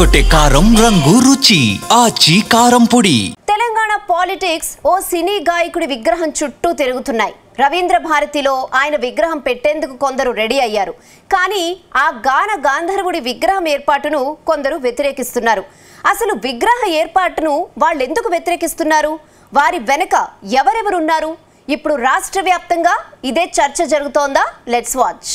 ఎర్రగొట్టే కారం రంగు రుచి ఆచి కారం పొడి. తెలంగాణ పాలిటిక్స్ ఓ సినీ గాయకుడి విగ్రహం చుట్టూ తిరుగుతున్నాయి. రవీంద్ర భారతిలో ఆయన విగ్రహం పెట్టేందుకు కొందరు రెడీ అయ్యారు. కానీ ఆ గాన గాంధర్వుడి విగ్రహం ఏర్పాటును కొందరు వ్యతిరేకిస్తున్నారు. అసలు విగ్రహ ఏర్పాటును వాళ్ళు ఎందుకు వ్యతిరేకిస్తున్నారు? వారి వెనుక ఎవరెవరున్నారు? ఇప్పుడు రాష్ట్ర వ్యాప్తంగా ఇదే చర్చ జరుగుతోందా? Let's watch.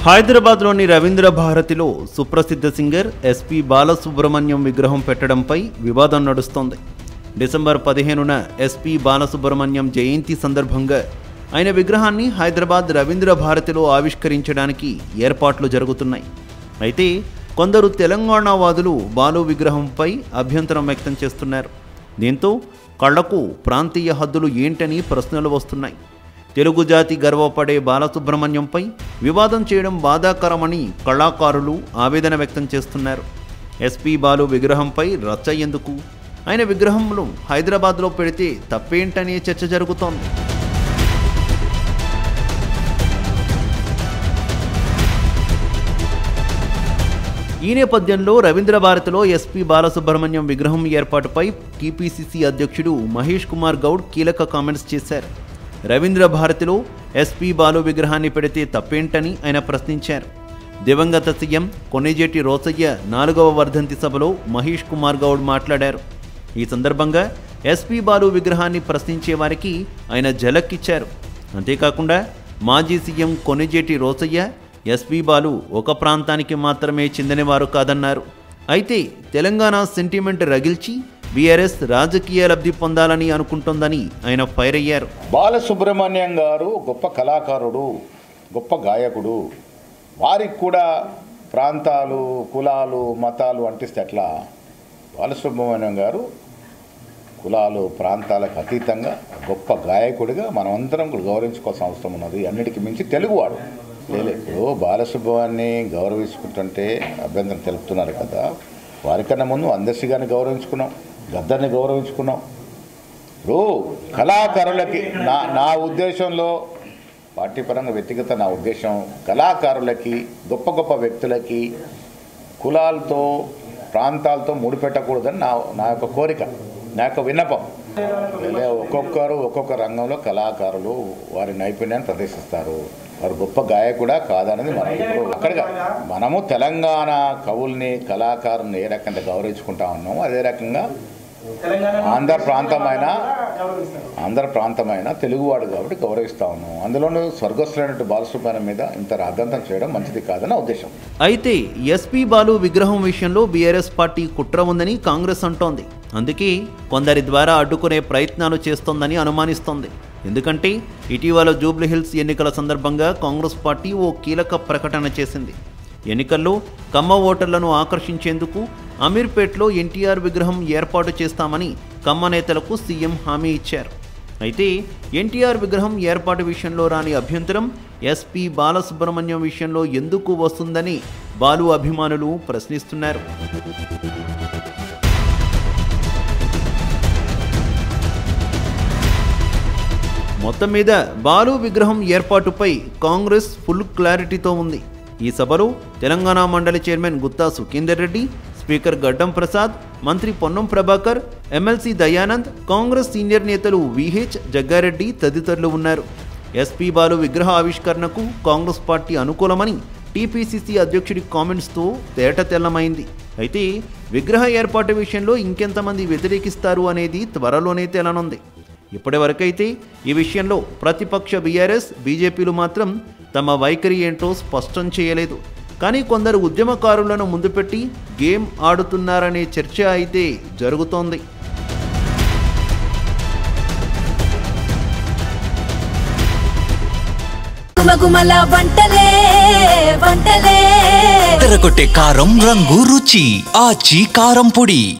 హైదరాబాద్లోని రవీంద్ర భారతిలో సుప్రసిద్ధ సింగర్ ఎస్పీ బాలసుబ్రహ్మణ్యం విగ్రహం పెట్టడంపై వివాదం నడుస్తోంది. డిసెంబర్ 15న ఎస్పీ బాలసుబ్రహ్మణ్యం జయంతి సందర్భంగా ఆయన విగ్రహాన్ని హైదరాబాద్ రవీంద్ర భారతిలో ఆవిష్కరించడానికి ఏర్పాట్లు జరుగుతున్నాయి. అయితే కొందరు తెలంగాణవాదులు బాలు విగ్రహంపై అభ్యంతరం వ్యక్తం చేస్తున్నారు. దీంతో కళ్లకు ప్రాంతీయ హద్దులు ఏంటని ప్రశ్నలు వస్తున్నాయి. తెలుగు జాతి గర్వపడే బాలసుబ్రహ్మణ్యంపై వివాదం చేయడం బాధాకరమని కళాకారులు ఆవేదన వ్యక్తం చేస్తున్నారు. ఎస్పీ బాలు విగ్రహంపై రచ్చ ఎందుకు? ఆయన విగ్రహంలో హైదరాబాద్లో పెడితే తప్పేంటనే చర్చ జరుగుతోంది. ఈ నేపథ్యంలో రవీంద్ర భారతిలో ఎస్పీ బాలసుబ్రహ్మణ్యం విగ్రహం ఏర్పాటుపై టీపీసీసీ అధ్యక్షుడు మహేష్ కుమార్ గౌడ్ కీలక కామెంట్స్ చేశారు. రవీంద్ర భారతిలో ఎస్పీ బాలు విగ్రహాన్ని పెడితే తప్పేంటని ఆయన ప్రశ్నించారు. దివంగత సీఎం కొణిజేటి రోసయ్య 4వ వర్ధంతి సభలో మహేష్ కుమార్ గౌడ్ మాట్లాడారు. ఈ సందర్భంగా ఎస్పీ బాలు విగ్రహాన్ని ప్రశ్నించే వారికి ఆయన ఝలక్కిచ్చారు. అంతేకాకుండా మాజీ సీఎం కొణిజేటి రోసయ్య ఎస్పీ బాలు ఒక ప్రాంతానికి మాత్రమే చెందినవారు కాదన్నారు. అయితే తెలంగాణ సెంటిమెంట్ రగిల్చి బీఆర్ఎస్ రాజకీయ లబ్ధి పొందాలని అనుకుంటోందని ఆయన ఫైర్ అయ్యారు. బాలసుబ్రహ్మణ్యం గారు గొప్ప కళాకారుడు, గొప్ప గాయకుడు. వారికి కూడా ప్రాంతాలు, కులాలు, మతాలు అంటిస్తే ఎట్లా? బాలసుబ్రహ్మణ్యం గారు కులాలు, ప్రాంతాలకు అతీతంగా గొప్ప గాయకుడిగా మనమందరం గౌరవించుకోవాల్సిన అవసరం ఉన్నది. అన్నిటికీ మించి తెలుగువాడు. ఇప్పుడు బాలసుబ్రహ్మణ్యాన్ని గౌరవించుకుంటుంటే అభ్యంతరం తెలుపుతున్నారు కదా. వారికన్నా ముందు అందర్శి గారిని గౌరవించుకున్నాం, గద్దర్ని గౌరవించుకున్నాం. ఇప్పుడు కళాకారులకి నా ఉద్దేశంలో, పార్టీ పరంగా వ్యక్తిగత నా ఉద్దేశం, కళాకారులకి, గొప్ప గొప్ప వ్యక్తులకి కులాలతో, ప్రాంతాలతో ముడిపెట్టకూడదని నా యొక్క కోరిక, నా యొక్క విన్నపం. ఒక్కొక్కరు ఒక్కొక్క రంగంలో కళాకారులు వారి నైపుణ్యాన్ని ప్రదర్శిస్తారు. వారు గొప్ప గాయకుడా కాదనేది మనం ఇప్పుడు అక్కడిగా మనము తెలంగాణ కవుల్ని, కళాకారుల్ని ఏ రకంగా గౌరవించుకుంటా ఉన్నాము, అదే రకంగా ఆంధ్ర ప్రాంతమైన తెలుగువాడు కాబట్టి గౌరవిస్తూ ఉన్నాం. అందులోనూ స్వర్గస్థులైనట్టు బాలసుబ్రహ్మణ్యం మీద ఇంత రాద్ధాంతం చేయడం మంచిది కాదని ఉద్దేశం. అయితే ఎస్పీ బాలు విగ్రహం విషయంలో బీఆర్ఎస్ పార్టీ కుట్ర ఉందని కాంగ్రెస్ అంటోంది. అందుకే కొందరి ద్వారా అడ్డుకునే ప్రయత్నాలు చేస్తోందని అనుమానిస్తోంది. ఎందుకంటే ఇటీవల జూబ్లీహిల్స్ ఎన్నికల సందర్భంగా కాంగ్రెస్ పార్టీ ఓ కీలక ప్రకటన చేసింది. ఎన్నికల్లో కమ్మ ఓటర్లను ఆకర్షించేందుకు అమీర్పేట్లో ఎన్టీఆర్ విగ్రహం ఏర్పాటు చేస్తామని కమ్మ నేతలకు సీఎం హామీ ఇచ్చారు. అయితే ఎన్టీఆర్ విగ్రహం ఏర్పాటు విషయంలో రాని అభ్యంతరం ఎస్పీ బాలసుబ్రహ్మణ్యం విషయంలో ఎందుకు వస్తుందని బాలు అభిమానులు ప్రశ్నిస్తున్నారు. మొత్తం మీద బాలు విగ్రహం ఏర్పాటుపై కాంగ్రెస్ ఫుల్ క్లారిటీతో ఉంది. ఈ సభలో తెలంగాణ మండలి చైర్మన్ గుత్తా సుఖేందర్ రెడ్డి, స్పీకర్ గడ్డం ప్రసాద్, మంత్రి పొన్నం ప్రభాకర్, ఎమ్మెల్సీ దయానంద్, కాంగ్రెస్ సీనియర్ నేతలు విహెచ్ జగ్గారెడ్డి తదితరులు ఉన్నారు. ఎస్పీ బాలు విగ్రహ ఆవిష్కరణకు కాంగ్రెస్ పార్టీ అనుకూలమని టీపీసీసీ అధ్యక్షుడి కామెంట్స్తో తేట తెల్లమైంది. అయితే విగ్రహ ఏర్పాటు విషయంలో ఇంకెంతమంది వ్యతిరేకిస్తారు అనేది త్వరలోనే తేలనుంది. ఇప్పటి వరకైతే ఈ విషయంలో ప్రతిపక్ష బీఆర్ఎస్, బీజేపీలు మాత్రం తమ వైఖరి ఏంటో స్పష్టం చేయలేదు. కానీ కొందరు ఉద్యమకారులను ముందు పెట్టి గేమ్ ఆడుతున్నారనే చర్చ అయితే జరుగుతోంది. ఎర్రగొట్టే కారం రంగు రుచి ఆచి కారం పొడి.